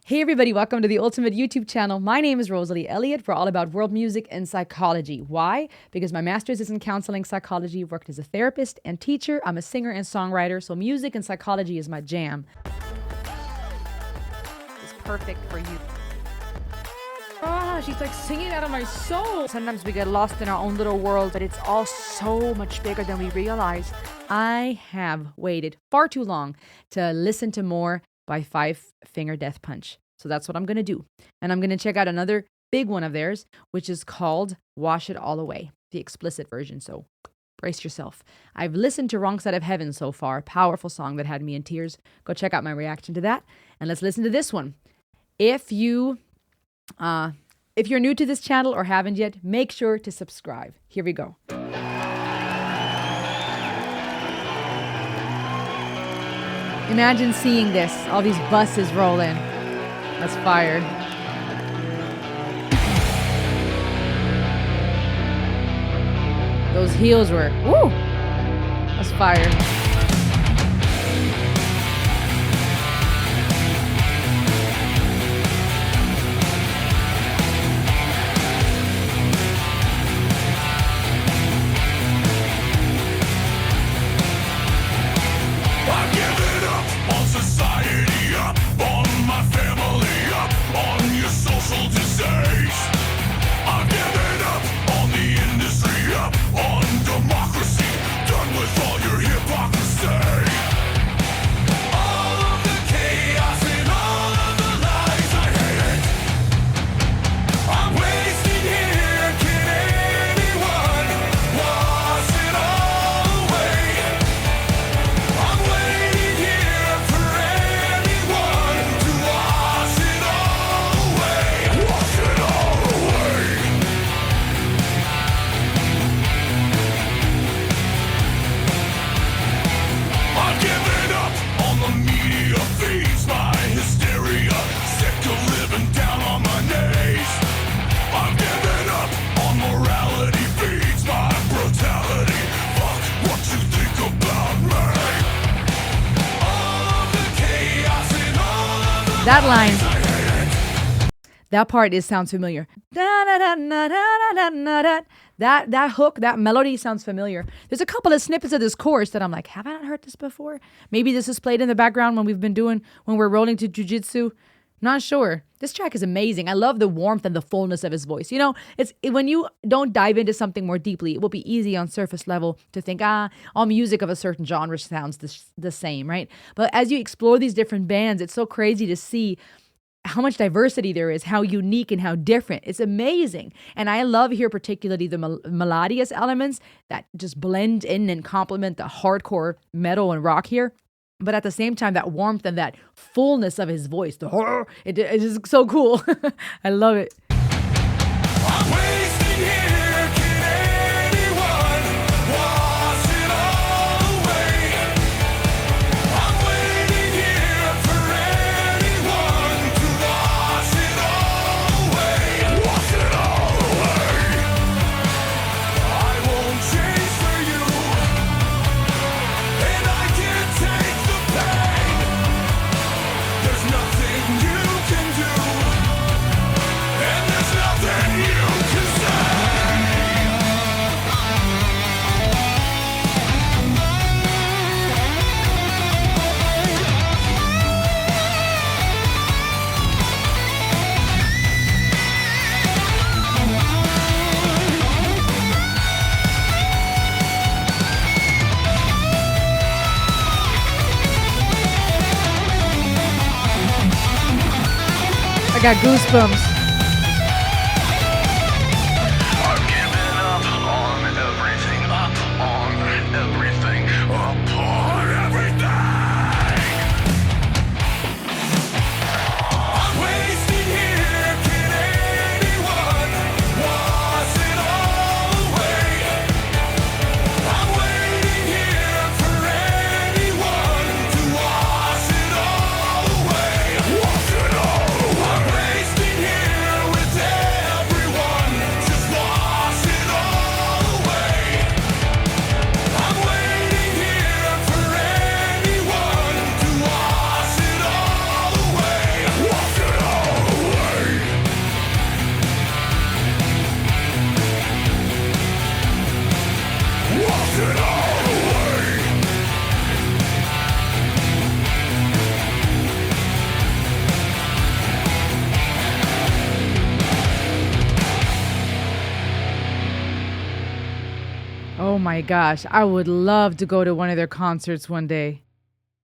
Hey everybody, welcome to the Ultimate YouTube channel. My name is Rosalie Elliott. We're all about world music and psychology. Why? Because my master's is in counseling psychology, worked as a therapist and teacher. I'm a singer and songwriter, so music and psychology is my jam. It's perfect for you. She's like singing out of my soul. Sometimes we get lost in our own little world, but it's all so much bigger than we realize. I have waited far too long to listen to more by Five Finger Death Punch. So that's what I'm going to do. And I'm going to check out another big one of theirs, which is called Wash It All Away, the explicit version. So brace yourself. I've listened to Wrong Side of Heaven so far, powerful song that had me in tears. Go check out my reaction to that. And let's listen to this one. If you're new to this channel or haven't yet, make sure to subscribe. Here we go. Imagine seeing this, all these buses roll in. That's fire. Those heels were, woo! That's fire. That line, that part sounds familiar. That hook, that melody sounds familiar. There's a couple of snippets of this chorus that I'm like, have I not heard this before? Maybe this is played in the background when we're rolling to jujitsu. Not sure. This track is amazing. I love the warmth and the fullness of his voice. You know, when you don't dive into something more deeply, it will be easy on surface level to think, all music of a certain genre sounds the same, right? But as you explore these different bands, it's so crazy to see how much diversity there is, how unique and how different. It's amazing. And I love here particularly the melodious elements that just blend in and complement the hardcore metal and rock here. But at the same time, that warmth and that fullness of his voice, it is so cool. I love it. I'm wasting here, can anyone wash it all away? I'm waiting here for anyone to wash it all away. Wash it all away. I won't change for you, and I can't take the pain. There's nothing you can do, and there's nothing you can say. I got goosebumps. I've given up on everything, up on everything, upon everything. I'm wasting here, can anyone wash it all away? I'm waiting here for anyone to wash it all away. Wash it all away. I'm wasting here. my gosh. I would love to go to one of their concerts one day.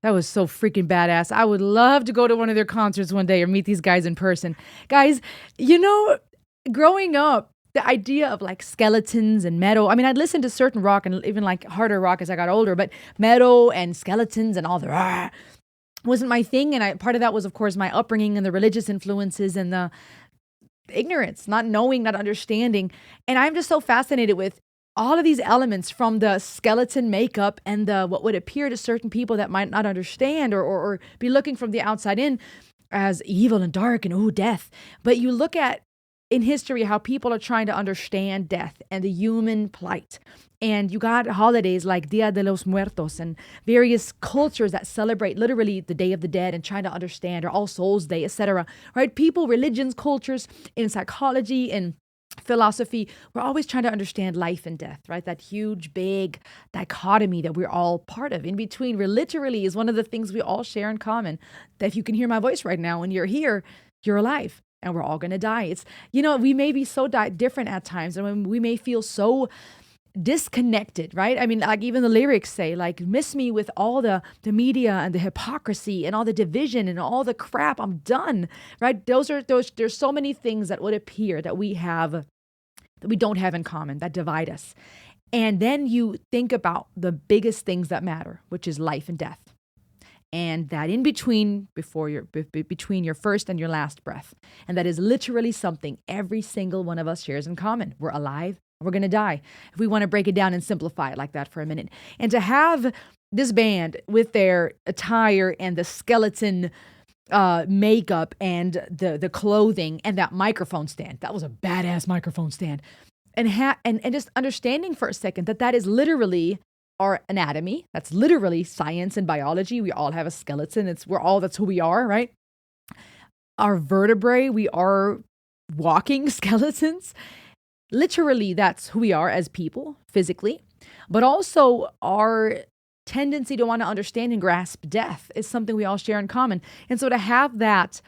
That was so freaking badass. I would love to go to one of their concerts one day or meet these guys in person. Guys, growing up, the idea of like skeletons and metal. I mean, I'd listen to certain rock and even like harder rock as I got older, but metal and skeletons and all the wasn't my thing. And part of that was, of course, my upbringing and the religious influences and the ignorance, not knowing, not understanding. And I'm just so fascinated with all of these elements, from the skeleton makeup and the what would appear to certain people that might not understand or be looking from the outside in as evil and dark and death. But you look at in history how people are trying to understand death and the human plight. And you got holidays like Dia de los Muertos and various cultures that celebrate literally the Day of the Dead and trying to understand, or All Souls Day, etc. Right? People, religions, cultures, in psychology and philosophy, we're always trying to understand life and death, right? That huge, big dichotomy that we're all part of. In between, literally is one of the things we all share in common. That if you can hear my voice right now and you're here, you're alive. And we're all going to die. It's, we may be so different at times, and we may feel so disconnected, right? I mean, like even the lyrics say, like, miss me with all the media and the hypocrisy and all the division and all the crap. I'm done, right? There's so many things that would appear that we don't have in common, that divide us. And then you think about the biggest things that matter, which is life and death. And that in between, between your first and your last breath. And that is literally something every single one of us shares in common. We're alive, we're going to die. If we want to break it down and simplify it like that for a minute. And to have this band with their attire and the skeleton makeup and the clothing and that microphone stand. That was a badass microphone stand. And just understanding for a second that is literally our anatomy. That's literally science and biology. We all have a skeleton. That's who we are, right? Our vertebrae, we are walking skeletons. Literally, that's who we are as people, physically. But also our tendency to want to understand and grasp death is something we all share in common. And so to have that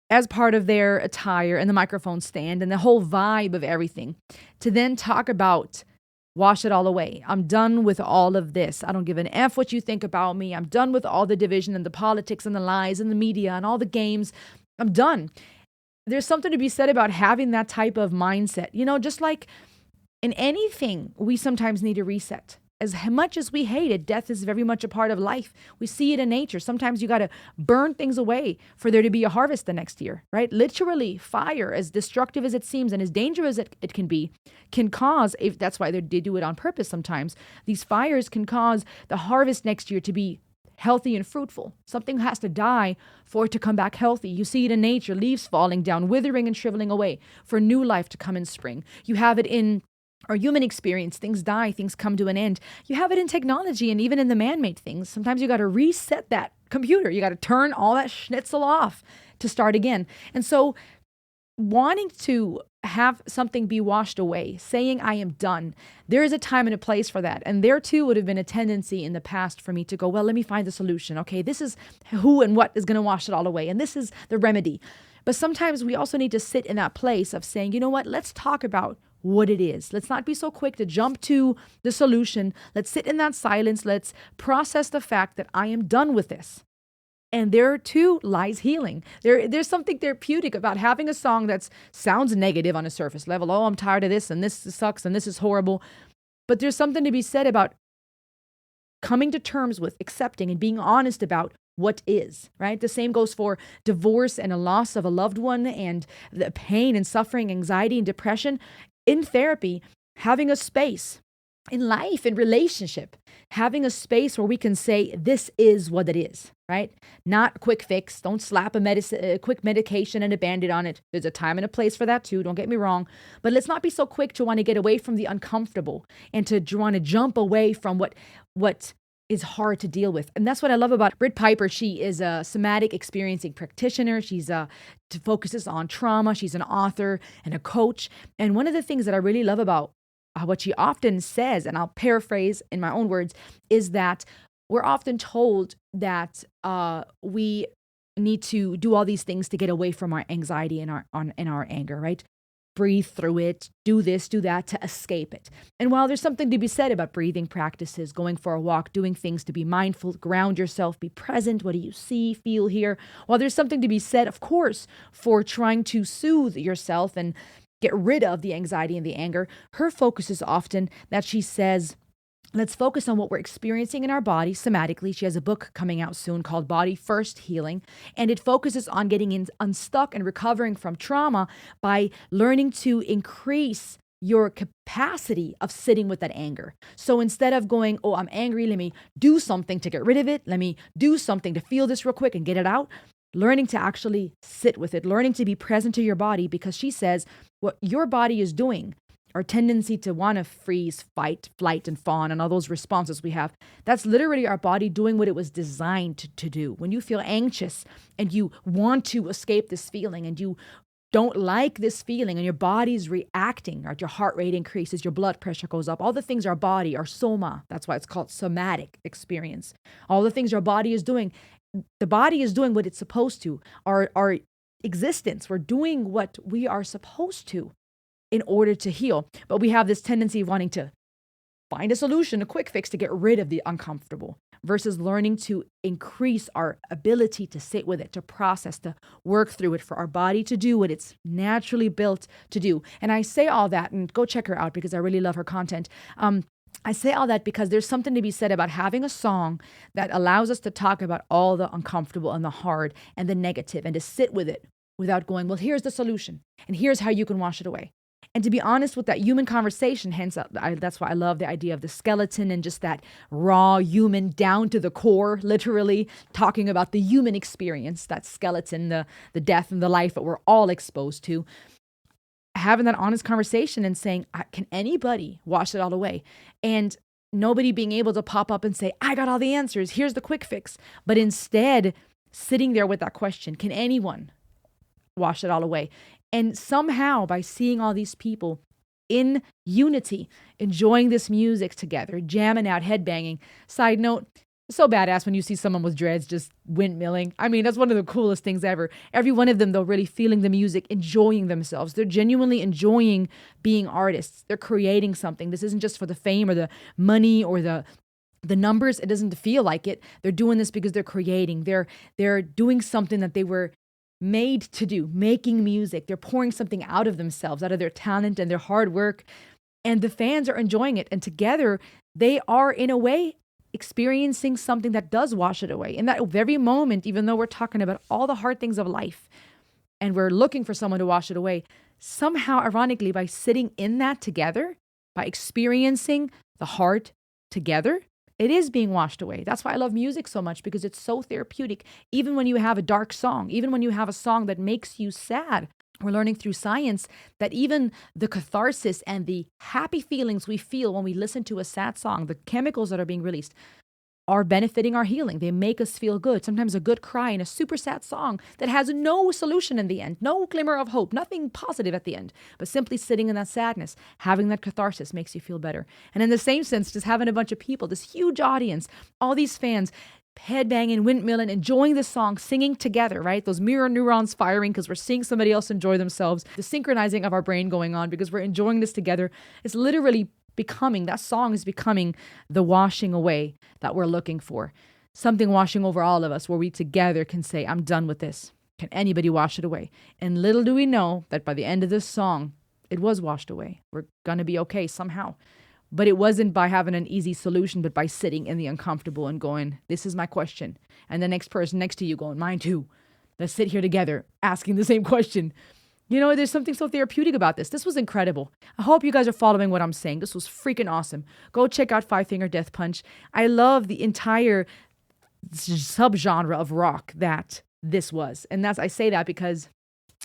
as part of their attire and the microphone stand and the whole vibe of everything, to then talk about wash it all away. I'm done with all of this. I don't give an F what you think about me. I'm done with all the division and the politics and the lies and the media and all the games. I'm done. There's something to be said about having that type of mindset. Just like in anything, we sometimes need a reset. As much as we hate it, death is very much a part of life. We see it in nature. Sometimes you got to burn things away for there to be a harvest the next year, right? Literally, fire, as destructive as it seems and as dangerous as it can be, can cause, if that's why they do it on purpose sometimes, these fires can cause the harvest next year to be healthy and fruitful. Something has to die for it to come back healthy. You see it in nature, leaves falling down, withering and shriveling away for new life to come in spring. You have it in our human experience. Things die, things come to an end. You have it in technology and even in the man-made things. Sometimes you got to reset that computer. You got to turn all that schnitzel off to start again. And so wanting to have something be washed away, saying I am done, there is a time and a place for that. And there too would have been a tendency in the past for me to go, well, let me find the solution. Okay, this is who and what is going to wash it all away. And this is the remedy. But sometimes we also need to sit in that place of saying, you know what, let's talk about what it is. Let's not be so quick to jump to the solution. Let's sit in that silence. Let's process the fact that I am done with this. And there too lies healing. There's something therapeutic about having a song that sounds negative on a surface level. Oh, I'm tired of this and this sucks and this is horrible. But there's something to be said about coming to terms with accepting and being honest about what is, right? The same goes for divorce and a loss of a loved one and the pain and suffering, anxiety and depression. In therapy, having a space in life, in relationship, having a space where we can say, this is what it is, right? Not a quick fix. Don't slap a quick medication and a Band-Aid on it. There's a time and a place for that too. Don't get me wrong. But let's not be so quick to want to get away from the uncomfortable and to want to jump away from what is hard to deal with. And that's what I love about Britt Piper. She is a somatic experiencing practitioner. She's focuses on trauma. She's an author and a coach. And one of the things that I really love about what she often says, and I'll paraphrase in my own words, is that we're often told that we need to do all these things to get away from our anxiety and our anger, right? breathe through it, do this, do that to escape it. And while there's something to be said about breathing practices, going for a walk, doing things to be mindful, ground yourself, be present, what do you see, feel, hear, while there's something to be said, of course, for trying to soothe yourself and get rid of the anxiety and the anger, her focus is often that she says, let's focus on what we're experiencing in our body somatically. She has a book coming out soon called Body First Healing, and it focuses on getting unstuck and recovering from trauma by learning to increase your capacity of sitting with that anger. So instead of going, oh, I'm angry, let me do something to get rid of it. Let me do something to feel this real quick and get it out. Learning to actually sit with it, learning to be present to your body, because she says what your body is doing, our tendency to want to freeze, fight, flight, and fawn, and all those responses we have, that's literally our body doing what it was designed to do. When you feel anxious and you want to escape this feeling and you don't like this feeling and your body's reacting, right? Your heart rate increases, your blood pressure goes up, all the things our body, our soma, that's why it's called somatic experience, all the things our body is doing, the body is doing what it's supposed to. Our existence, we're doing what we are supposed to in order to heal. But we have this tendency of wanting to find a solution, a quick fix to get rid of the uncomfortable versus learning to increase our ability to sit with it, to process, to work through it, for our body to do what it's naturally built to do. And I say all that, and go check her out because I really love her content. I say all that because there's something to be said about having a song that allows us to talk about all the uncomfortable and the hard and the negative and to sit with it without going, well, here's the solution and here's how you can wash it away. And to be honest with that human conversation, hence that's why I love the idea of the skeleton and just that raw human down to the core, literally talking about the human experience, that skeleton, the death and the life that we're all exposed to. Having that honest conversation and saying, can anybody wash it all away? And nobody being able to pop up and say, I got all the answers, here's the quick fix. But instead, sitting there with that question, can anyone wash it all away? And somehow, by seeing all these people in unity, enjoying this music together, jamming out, headbanging. Side note, it's so badass when you see someone with dreads just windmilling. I mean, that's one of the coolest things ever. Every one of them, though, really feeling the music, enjoying themselves. They're genuinely enjoying being artists. They're creating something. This isn't just for the fame or the money or the numbers. It doesn't feel like it. They're doing this because they're creating. They're doing something that they were made to do, making music. They're pouring something out of themselves, out of their talent and their hard work. And the fans are enjoying it. And together, they are, in a way, experiencing something that does wash it away. In that very moment, even though we're talking about all the hard things of life and we're looking for someone to wash it away, somehow, ironically, by sitting in that together, by experiencing the heart together, it is being washed away. That's why I love music so much, because it's so therapeutic. Even when you have a dark song, even when you have a song that makes you sad, we're learning through science that even the catharsis and the happy feelings we feel when we listen to a sad song, the chemicals that are being released, are benefiting our healing. They make us feel good. Sometimes a good cry in a super sad song that has no solution in the end, no glimmer of hope, nothing positive at the end, but simply sitting in that sadness, having that catharsis makes you feel better. And in the same sense, just having a bunch of people, this huge audience, all these fans, headbanging, windmilling, enjoying the song, singing together, right? Those mirror neurons firing because we're seeing somebody else enjoy themselves, the synchronizing of our brain going on because we're enjoying this together. It's literally that song is becoming the washing away that we're looking for. Something washing over all of us where we together can say, I'm done with this. Can anybody wash it away? And little do we know that by the end of this song, it was washed away. We're going to be okay somehow. But it wasn't by having an easy solution, but by sitting in the uncomfortable and going, this is my question. And the next person next to you going, mine too. Let's sit here together asking the same question. You know, there's something so therapeutic about this. This was incredible. I hope you guys are following what I'm saying. This was freaking awesome. Go check out Five Finger Death Punch. I love the entire subgenre of rock that this was. And I say that because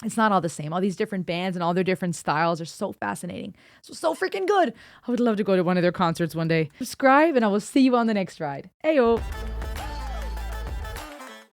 it's not all the same. All these different bands and all their different styles are so fascinating. So freaking good. I would love to go to one of their concerts one day. Subscribe and I will see you on the next ride. Ayo.